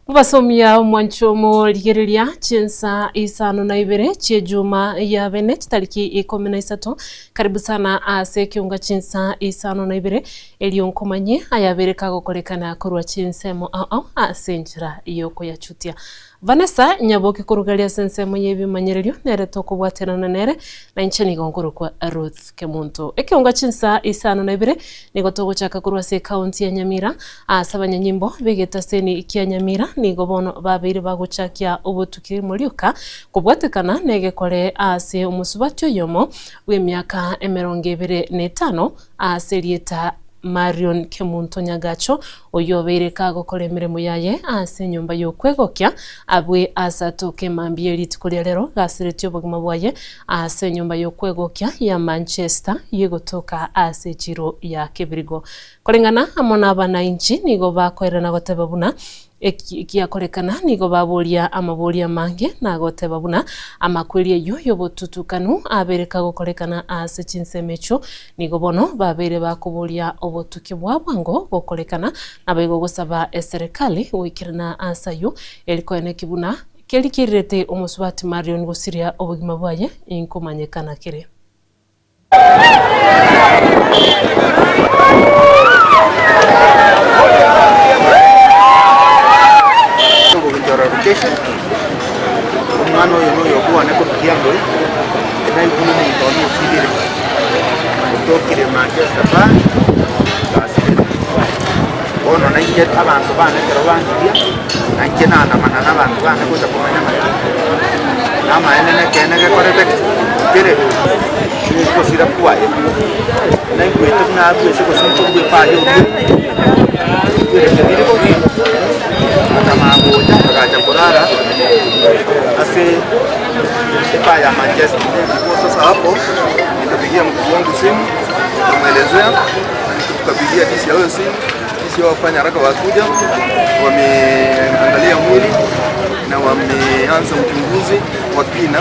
Mubasomia mwanchomo ligereria chinsa isano na ibere chiejuma ya bene tariki 13. Karibu sana ase kiunga chinsa isano na ibere elionkomanye ayabere kagokorekana kurwa chinsemo ase njira yoko ya chutia. Vanessa nyaboke kurugaria sensemo yebi manyererio nere toko bwaterana nere na inchani gongoro kwa Ruth Kemunto. Ekiunga chinsa isano na ibere nigo togo chaka kurwa se county ya Nyamira asabanya nyimbo begeta seni ikia Nyamira nigo bono babiri baguchakia obutuki muriuka kubwatekana nege kore ase umusubatyo yomo w'emyaka 25 ase lieta Marion Kemunto Nyagacho oyobere kagokora emirimo yaye ase nyumba yokwegokya abwe asatoke mambieri tukulia lero gasiretyo bogima bwaye ase nyumba yokwegokya ya Manchester yegotoka ase jiro ya Kibirigo kolengana amona abana inchi nigo bakoerana goteba buna ekiakorekana nigo babulia amabulia mange na goteba buna amakwerie yo yobotutukanu abereka gokorekana ase chinsemecho nigo bono babere bakubulia obotuki bwabwango gokorekana nabego gosaba eserikali wikirana asayo elikoene kibuna kelikirete omusubati Marion gosiria obugima bwaye inkomanyekana kire umwana oyo kuba nekotukia ngori era ikuni nitono usidire utokire Manchester ba gasire ono nainje abantu bane kero bangiria nainje nana manana abantu bane kuza kumanya maya nama enene kenege korete kire ko sira kwaye na ikwete na abwese ko sinto bwe payo kire kire ko kama ngoja akaja kulala ase ipa ya Manchester ndipo sasa hapo nitapigia mkuu wangu simu kumwelezea tukapigia DC yao simu DC wafanya haraka wakuja wameangalia mwili na wameanza uchunguzi wa kina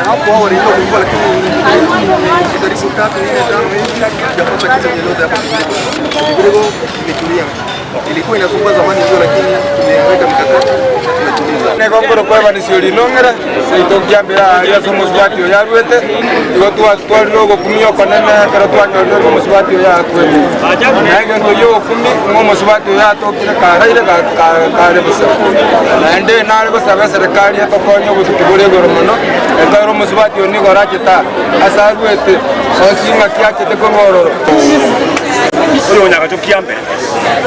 hapo hao ndio kulikuwa lakini karibu 3 4 5 japo tatizo lolote hapa kidogo imetulia ilikuwa inasumbua zamani ndio lakini tumeweka mikakati tumetuliza negongoro kwa bani sioli nongera seitokia bera ya somos bati ya ruete igo tu logo kumio kanana kara tu anyo logo mosbati ya kwete nage ndo yo kumi ngo mosbati ya to kile kara ile kare busa ande nalgo sabe serikali to konyo butukibure goromono ekaro mosbati ni gorachita asa ruete osinga kiache te kongororo oyo nyaka kiambe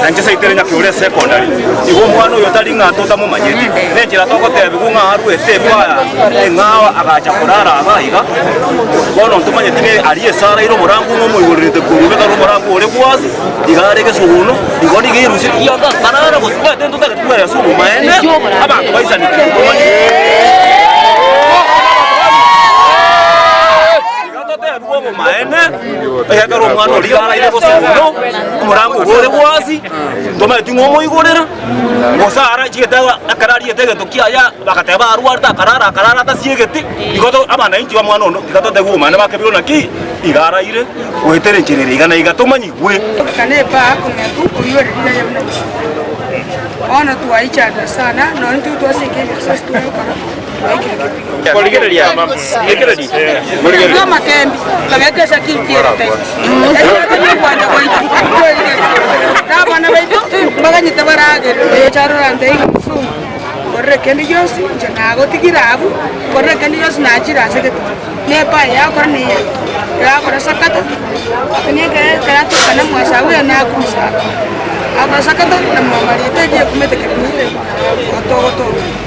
nanje saitere nyakure secondary igo mwana uyo tari ngato mumanyeti nenjira tokotebe kunga aruete kwa engawa agacha kurara abaiga bono ntumanyeti ne ariye sara iro murangu no muyurite kurube karo murangu ore kwazi igarege suguno igoni girusi yanga karara go twete ntutaka twere sugu maene abantu baisani maene ekaro mwana ori ara ile gosuno umurango gore gwazi ndoma tingomo igorera ngosara chigeta akarari etege tokia ya bakateba arwarta karara tasiegeti igoto abana inchi wa mwana ono igato tegu mane bakebiro naki igara ire wetere nchirire igana igatomani gwe kane pa kumetu kuyore ira yabna ona tu aichada sana no ntu tu asike sasa tu para Poligeria, Poligeria. Kama kembi, kama sa kiltirete. Kwanda kama na wetu bagani tabarage, charo rande kusum. Korre kendi yosi, janago tigirabu, korre kendi yosi najira sekete. Nepa ya korni ya kora sakata. Kene kaya tu kana mwasawe na kusa. Aba sakata na mamarite je kumete kemile. Oto.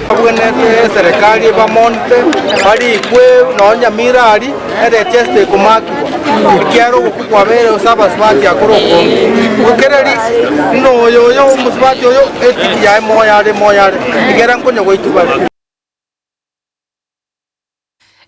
Abunete serikali bamonte bali kwe no Nyamira ali ere cheste kumaki kiaro kwa bere usaba smart akoroko ukereri no yo musbati yo etiki ya moya igera nkonyo goitubali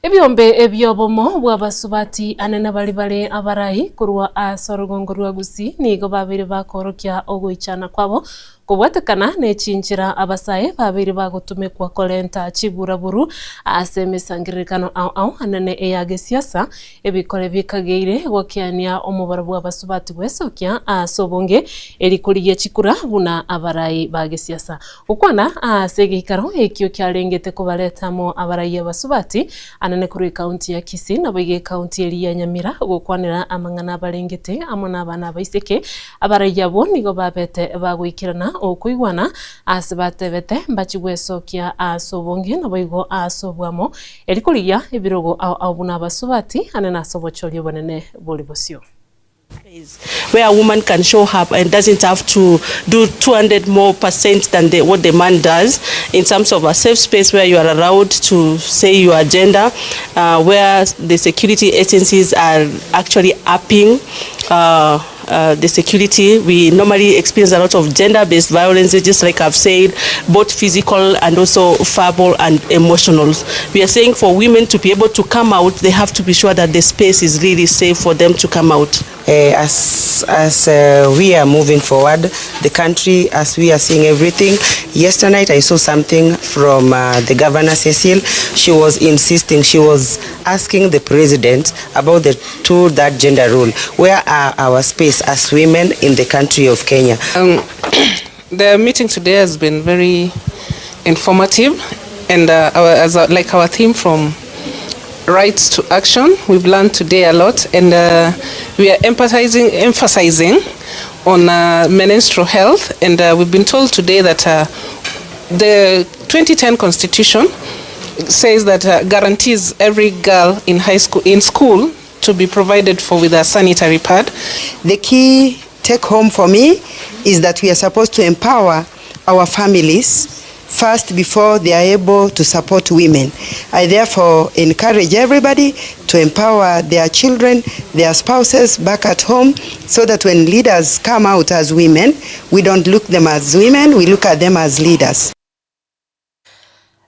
Ebyombe ebyobomo bwabasubati anena bali abarai kurwa asorogongo rwa gusi nigo babiri bakorokya ogoichana kwabo kubwatekana nechinjira abasae babiri bagutumikwa kolenta chiburaburu ase emisangirikano ao anene eyage siasa ebikore bikageire gwakiania omubaro bwa basubati bwesokia ase obonge erikurigia chikura buna abarai bage siasa ukwana ase gikaro ekio kyarengete kubaretamo abarai abasubati anene kuri county ya Kisii na bige county eri ya Nyamira gukwanira amangana abarengete amona abana baiseke abarai abo nigo babete bagwikirana okuigwana ase batebete mbachigwesokia ase obonge na boigo ase obwamo erikurigia ebirogo ao buna abasubati anene ase obochorio bonene boli bosio. Where a woman can show up and doesn't have to do 200% more than what the man does, in terms of a safe space where you are allowed to say your gender, where the security agencies are actually upping the security. We normally experience a lot of gender-based violence, just like I've said, both physical and also verbal and emotional. We are saying for women to be able to come out, they have to be sure that the space is really safe for them to come out. As we are moving forward, the country, as we are seeing everything, yesterday night I saw something from the governor Cecile. She was insisting, she was asking the president about that gender rule. Where are our space as women in the country of Kenya? The meeting today has been very informative, and like our theme from rights to action, we've learned today a lot, and we are emphasizing on menstrual health, and we've been told today that the 2010 Constitution says that guarantees every girl in school to be provided for with a sanitary pad. The key take home for me is that we are supposed to empower our families first before they are able to support women. I therefore encourage everybody to empower their children, their spouses back at home, so that when leaders come out as women, we don't look them as women, we look at them as leaders.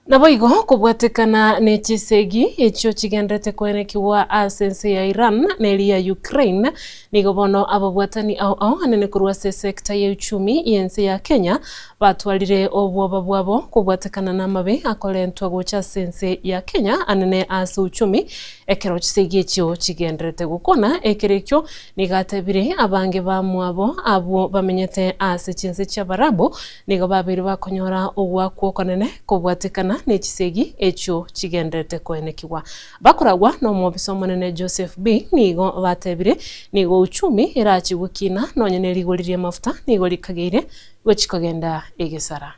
Naboigo kubwatekana nechisegi echo chigendete kwenekiwa asense ya Iran neli ya Ukraine nigobono ababwatani ao anene kurwa sekta ya uchumi yense ya Kenya batwalire obwoba bwabo kubwatekana namabe akolentwa gocha sense ya Kenya anene ase uchumi ekero chisegi echo chigendete gukona ekerekyo nigatebire abange bamwabo abo bamenyete ase chinse chabarabo nigo babiri bakonyora ogwakwo konene kubwatekana nechisegi echo chigendete kwenekiwa bakoragwa no mwobiso monene Joseph B nigo batebire nigo uchumi irachi gukina nonyene rigolirie mafuta nigo likageire wechikagenda egesara.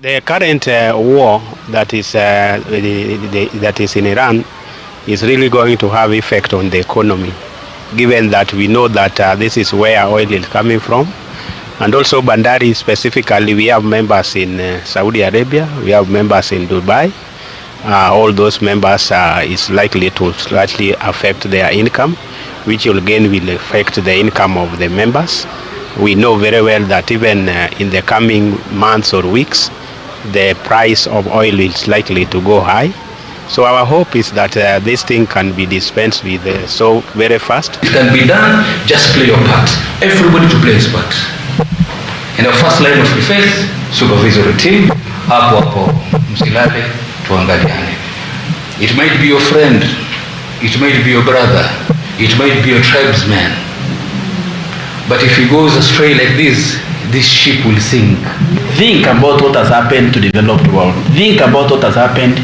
The current war that is in Iran is really going to have effect on the economy, given that we know that this is where oil is coming from. And also Bandari specifically, we have members in Saudi Arabia, we have members in Dubai. All those members is likely to slightly affect their income, which will again will affect the income of the members. We know very well that even in the coming months or weeks, the price of oil is likely to go high. So our hope is that this thing can be dispensed with so very fast. It can be done, just play your part. Everybody to play his part. In the first line of defense, supervisory team, hapo msilale tuangaliane. It might be your friend, it might be your brother, it might be your tribesman. But if he goes astray like this ship will sink. Think about what has happened to the developed world. Think about what has happened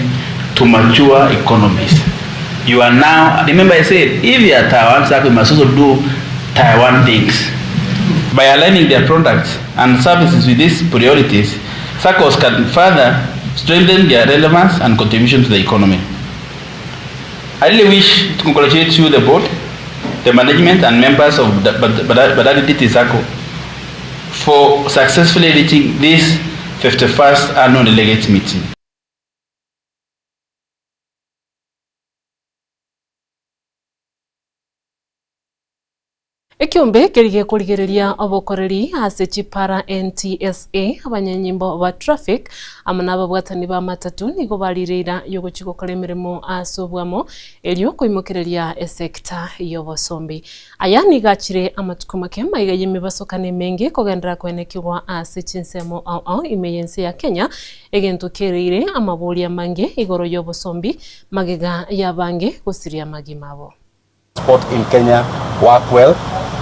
to mature economies. You are now, remember I said, if you are Taiwan, we must also do Taiwan things. By aligning their products and services with these priorities, SACCOs can further strengthen their relevance and contribution to the economy. I really wish to congratulate you, the board, the management and members of Bandari Diti SACCO for successfully reaching this 51st annual delegates meeting. Ekiombe kerige kurigereria obokoreri ase chipara NTSA abanyenyimbo ba traffic amana babwatani ba matatu nigo barireira yogochiko koremeremo asobwamo elio koimokereria esekta yobosombi aya nigachire amatuko makema igayeme basokane menge kogendera kwenekirwa ase chinsemo ao imeyense ya Kenya egento kereire amabuli amange igoro yobosombi magega yabange kusiria magimabo. Sport in Kenya work well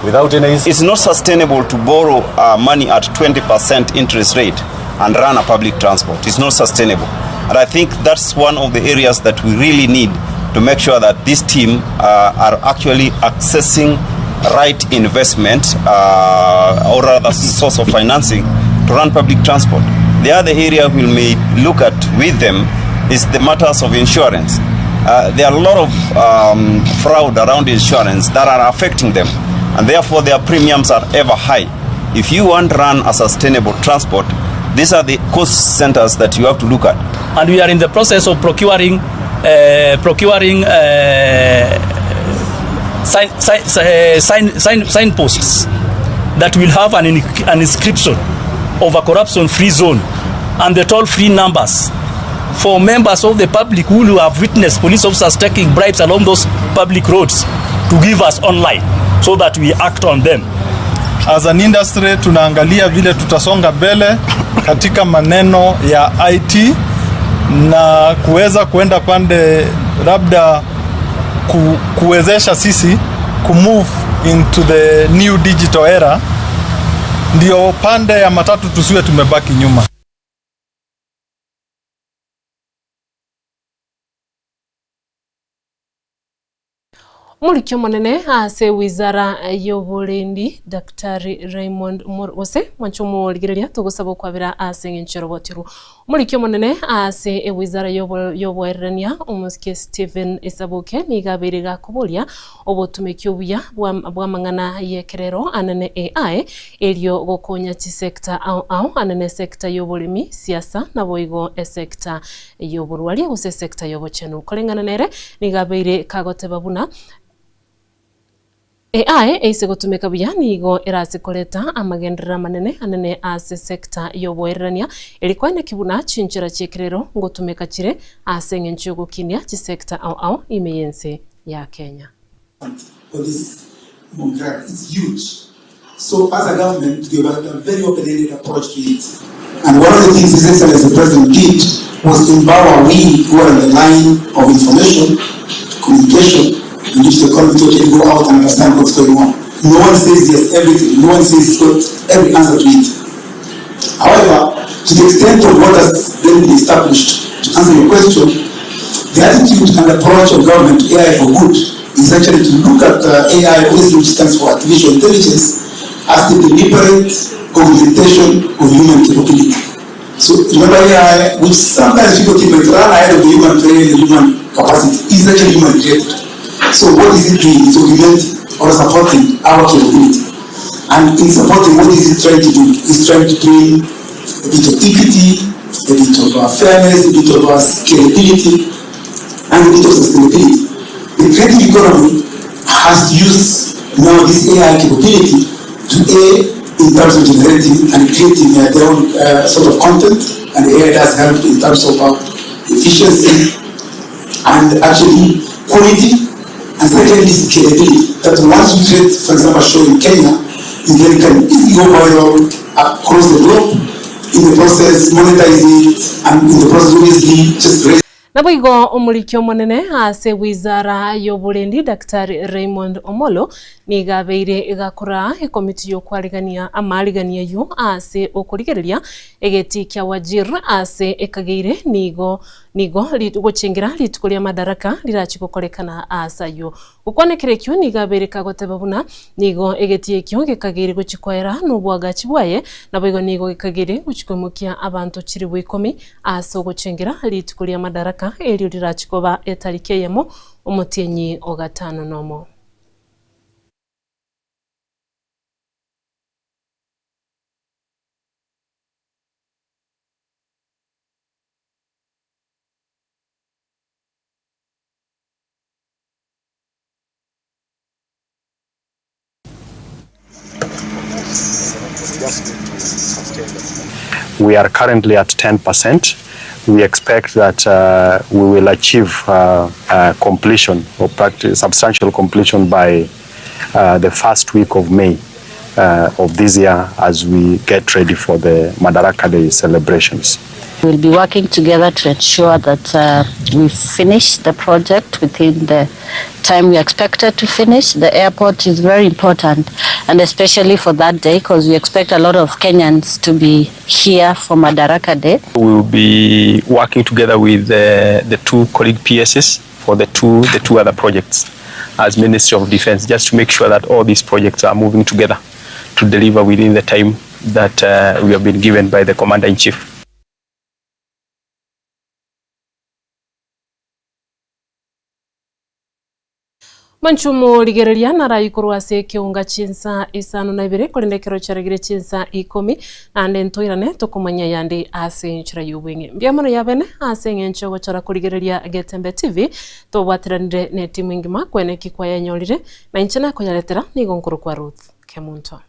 without any. It's not sustainable to borrow money at 20% interest rate and run a public transport. It's not sustainable, and I think that's one of the areas that we really need to make sure that this team are actually accessing right investment or rather source of financing to run public transport. The other area we may look at with them is the matters of insurance. There are a lot of fraud around insurance that are affecting them, and therefore their premiums are ever high. If you want to run a sustainable transport, these are the cost centers that you have to look at. And we are in the process of procuring signposts that will have an inscription of a corruption-free zone and the toll-free numbers for members of the public who have witnessed police officers taking bribes along those public roads to give us online so that we act on them. As an industry tunaangalia vile tutasonga mbele katika maneno ya IT na kuweza kuenda pande labda kuwezesha sisi kumove into the new digital era, ndio pande ya matatu tusiwe tumebaki nyuma. Mulikyo monene ase wizara y'obulendi Daktari Raymond Omolo mwanchomo ligereria tugusaba kwabira ase ngenchero botiru mulikyo monene ase wizara y'obwerania omusike Stephen Isabuke nigabiriga kubulia obotumekyo buya bwa mangana yekerero anene AI elio gokonya ti sector au anene sector y'obulimi siasa na boigo sector y'oburwali use sector y'obochenu kolengana nere nigabire kagote babuna AI eise gotumeka buya nigo erase koleta amagendera manene anene ase sekta y'obwerania elikwene kibuna chinchira chekerero ngotumeka chire ase ngencho gokinia chi sekta au imeyense ya Kenya. For this program is huge. So as a government, we have a very open-ended approach to it. And one of the things His Excellency the President did was to empower we who are in the line of information, communication, in which the community can go out and understand what's going on. No one says yes everything. No one says he's got every answer to it. However, to the extent of what has then been established, to answer your question, the attitude and approach of government to AI for good is actually to look at AI, which stands for artificial intelligence, as the deliberate augmentation of human capability. So remember AI, which sometimes people think might run ahead of the human brain, the human capacity, is actually human created. So what is it doing? It's augmenting or supporting our capability. And in supporting, what is it trying to do? It's trying to bring a bit of equity, a bit of fairness, a bit of scalability, and a bit of sustainability. The creative economy has used now this AI capability to in terms of generating and creating their own sort of content, and the AI does help in terms of efficiency and actually quality. And secondly, scalability. That once you create, for example, a show in Kenya, you then can easily go viral across the globe, in the process monetize it, and in the process obviously just raise. Naboigo omulikyo monene ase wizara y'obulendi Daktari Raymond Omolo nigabeire igakora ekomiti y'okwarigania amarigania yo ase okurigereria egeti kya Wajir ase ekageire nigo litugochengira litukolia madaraka lirachikokorekana asayo ukwanekerekyo nigabeire kagoteba buna nigo egeti ekyo gekagire gochikwera n'obwaga chibwaye naboigo nigo gekagire gochikomukia abantu chiri bwikomi ase ogochengira litukolia madaraka elio lirachikoba etarike yemo omotienyi ogatano nomo. just need to sustain them. We are currently at 10%. We expect that we will achieve completion or substantial completion by the first week of May of this year as we get ready for the Madaraka Day celebrations. We'll be working together to ensure that we finish the project within the time we expected to finish. The airport is very important, and especially for that day, because we expect a lot of Kenyans to be here for Madaraka Day. We will be working together with the two colleague PSs for the two other projects as Ministry of Defence, just to make sure that all these projects are moving together to deliver within the time that we have been given by the Commander-in-Chief. Manchumo ligereria na raikuru ase kiunga chinsa isano na ibere kolendekero charagire chinsa 10 ande ntoirane tokumanya yandi ase nchira yubwinge mbiamano yabene ase ngencho gochora kuligereria Getembe TV to watranire ne timu ingima kwene kikwaya nyolire na inchana ko yaletera ni gonkuru kwa Ruth Kemunto.